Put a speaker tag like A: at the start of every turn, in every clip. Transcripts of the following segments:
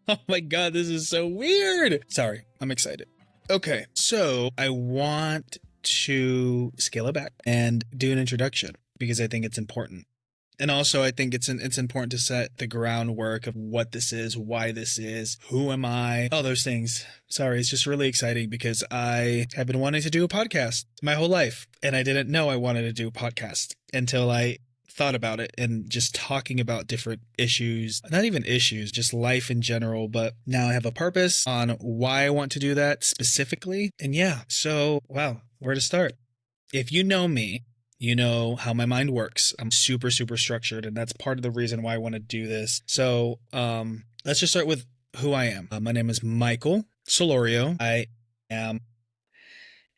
A: Oh my God, this is so weird. Sorry, I'm excited. Okay, so I want to scale it back and do an introduction because I think it's important. And also, I think it's important to set the groundwork of what this is, why this is, who am I, all those things. Sorry, it's just really exciting because I have been wanting to do a podcast my whole life, and I didn't know I wanted to do a podcast until I thought about it and just talking about different issues, not even issues, just life in general. But now I have a purpose on why I want to do that specifically. And yeah, so wow, where to start? If you know me, you know how my mind works. I'm super, super structured, and that's part of the reason why I want to do this. So let's just start with who I am. My name is Michael Solorio. I am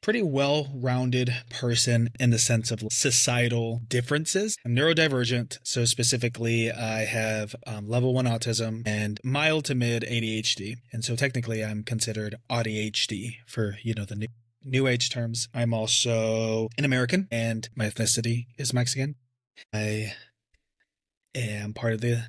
A: pretty well-rounded person in the sense of societal differences. I'm neurodivergent, so specifically I have level 1 autism and mild to mid ADHD. And so technically I'm considered ADHD for, the new age terms. I'm also an American and my ethnicity is Mexican. I am part of the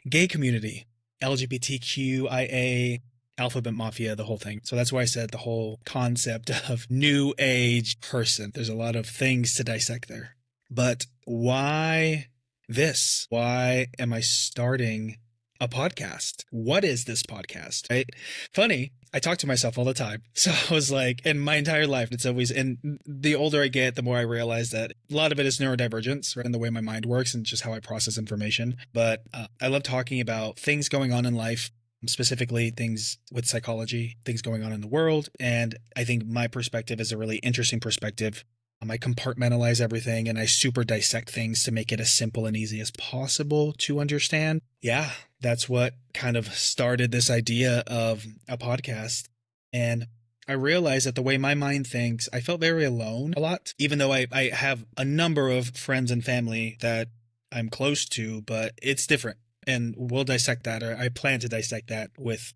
A: gay community, LGBTQIA, alphabet mafia, the whole thing. So that's why I said the whole concept of new age person. There's a lot of things to dissect there. But why this? Why am I starting a podcast? What is this podcast? Right? Funny, I talk to myself all the time. So I was like, in my entire life, it's always, and the older I get, the more I realize that a lot of it is neurodivergence, right? And the way my mind works and just how I process information. But I love talking about things going on in life, specifically things with psychology, things going on in the world. And I think my perspective is a really interesting perspective. I compartmentalize everything and I super dissect things to make it as simple and easy as possible to understand. Yeah, that's what kind of started this idea of a podcast. And I realized that the way my mind thinks, I felt very alone a lot, even though I have a number of friends and family that I'm close to, but it's different. And we'll dissect that, or I plan to dissect that with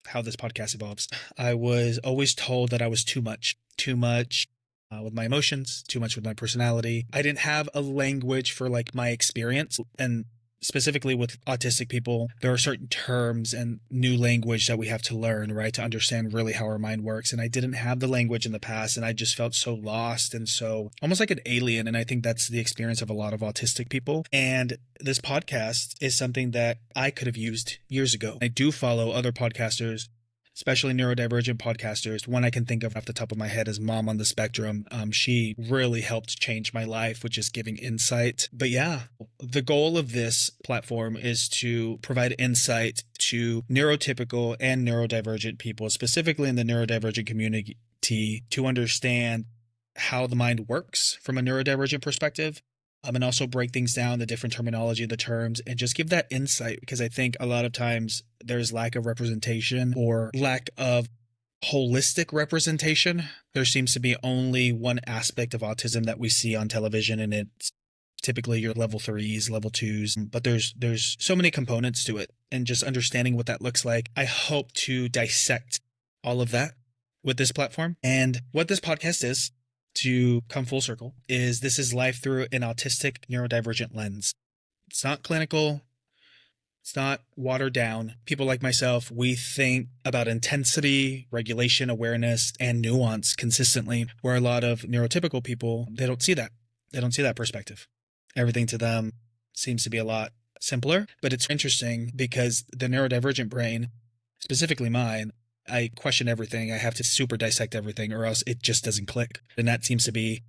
A: how this podcast evolves. I was always told that I was too much with my emotions, too much with my personality. I didn't have a language for like my experience. And specifically with autistic people, there are certain terms and new language that we have to learn, right, to understand really how our mind works. And I didn't have the language in the past, and I just felt so lost and so almost like an alien. And I think that's the experience of a lot of autistic people. And this podcast is something that I could have used years ago. I do follow other podcasters, especially neurodivergent podcasters. One I can think of off the top of my head is Mom on the Spectrum. She really helped change my life with just giving insight. But yeah, the goal of this platform is to provide insight to neurotypical and neurodivergent people, specifically in the neurodivergent community, to understand how the mind works from a neurodivergent perspective. And also break things down, the different terminology of the terms, and just give that insight, because I think a lot of times there's lack of representation or lack of holistic representation. There seems to be only one aspect of autism that we see on television, and it's typically your level 3s, level 2s, but there's so many components to it, and just understanding what that looks like. I hope to dissect all of that with this platform. And what this podcast is, to come full circle, is this is life through an autistic neurodivergent lens. It's not clinical. It's not watered down. People like myself, we think about intensity, regulation, awareness, and nuance consistently, where a lot of neurotypical people, they don't see that. They don't see that perspective. Everything to them seems to be a lot simpler, but it's interesting because the neurodivergent brain, specifically mine, I question everything. I have to super dissect everything or else it just doesn't click. And that seems to be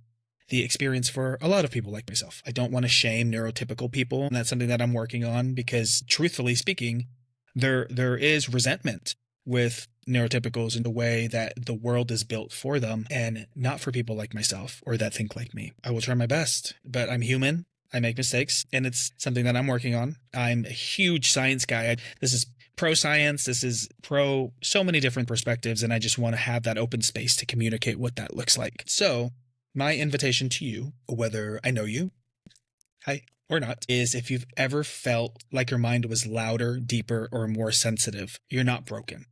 A: the experience for a lot of people like myself. I don't want to shame neurotypical people. And that's something that I'm working on because, truthfully speaking, there is resentment with neurotypicals in the way that the world is built for them and not for people like myself or that think like me. I will try my best, but I'm human. I make mistakes, and it's something that I'm working on. I'm a huge science guy. This is pro science. This is pro so many different perspectives, and I just want to have that open space to communicate what that looks like. So my invitation to you, whether I know you, hi, or not, is if you've ever felt like your mind was louder, deeper, or more sensitive, you're not broken.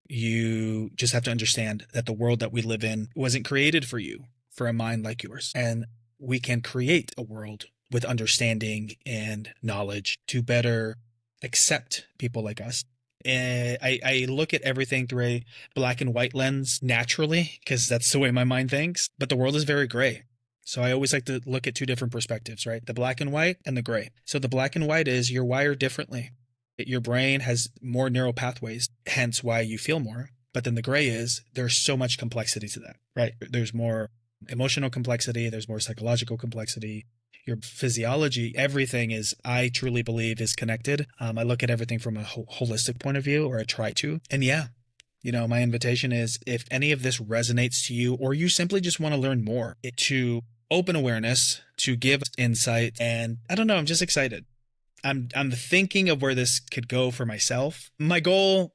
A: You just have to understand that the world that we live in wasn't created for you, for a mind like yours. And we can create a world with understanding and knowledge to better accept people like us I look at everything through a black and white lens naturally, because that's the way my mind thinks. But the world is very gray. So I always like to look at two different perspectives, right? The black and white and the gray. So the black and white is you're wired differently. Your brain has more neural pathways, hence why you feel more. But then the gray is there's so much complexity to that, right? There's more emotional complexity. There's more psychological complexity. Your physiology, everything is, I truly believe, is connected. I look at everything from a holistic point of view, or I try to. And yeah, my invitation is if any of this resonates to you, or you simply just want to learn more, to open awareness, to give insight. And I don't know, I'm just excited. I'm thinking of where this could go for myself. My goal,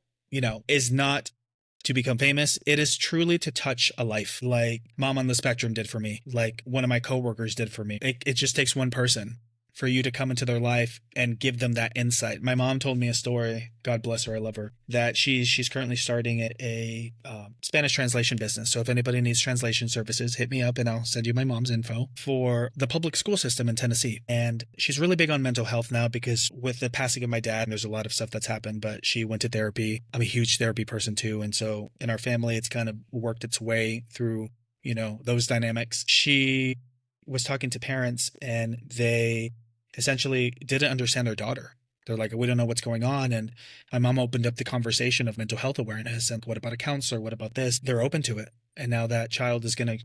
A: is not to become famous. It is truly to touch a life like Mom on the Spectrum did for me, like one of my coworkers did for me. It just takes one person for you to come into their life and give them that insight. My mom told me a story, God bless her, I love her, that she's currently starting a Spanish translation business. So if anybody needs translation services, hit me up and I'll send you my mom's info for the public school system in Tennessee. And she's really big on mental health now because with the passing of my dad, there's a lot of stuff that's happened, but she went to therapy. I'm a huge therapy person too. And so in our family, it's kind of worked its way through, those dynamics. She was talking to parents and they essentially didn't understand their daughter. They're like, we don't know what's going on. And my mom opened up the conversation of mental health awareness. And what about a counselor? What about this? They're open to it. And now that child is going to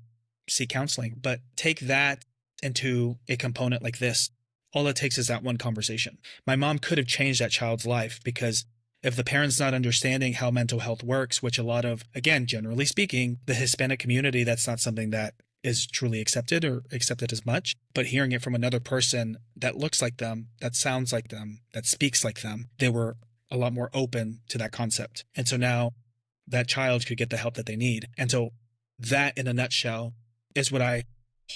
A: seek counseling. But take that into a component like this. All it takes is that one conversation. My mom could have changed that child's life because if the parent's not understanding how mental health works, which a lot of, again, generally speaking, the Hispanic community, that's not something that is truly accepted or accepted as much, but hearing it from another person that looks like them, that sounds like them, that speaks like them, they were a lot more open to that concept. And so now that child could get the help that they need. And so that in a nutshell is what I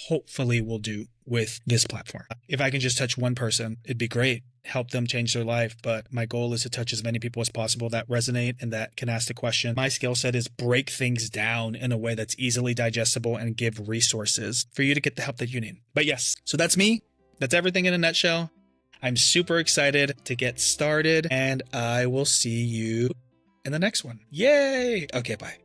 A: hopefully will do with this platform. If I can just touch one person, it'd be great. Help them change their life. But my goal is to touch as many people as possible that resonate and that can ask the question. My skill set is break things down in a way that's easily digestible and give resources for you to get the help that you need. But yes, so that's me. That's everything in a nutshell. I'm super excited to get started and I will see you in the next one. Yay! Okay, bye.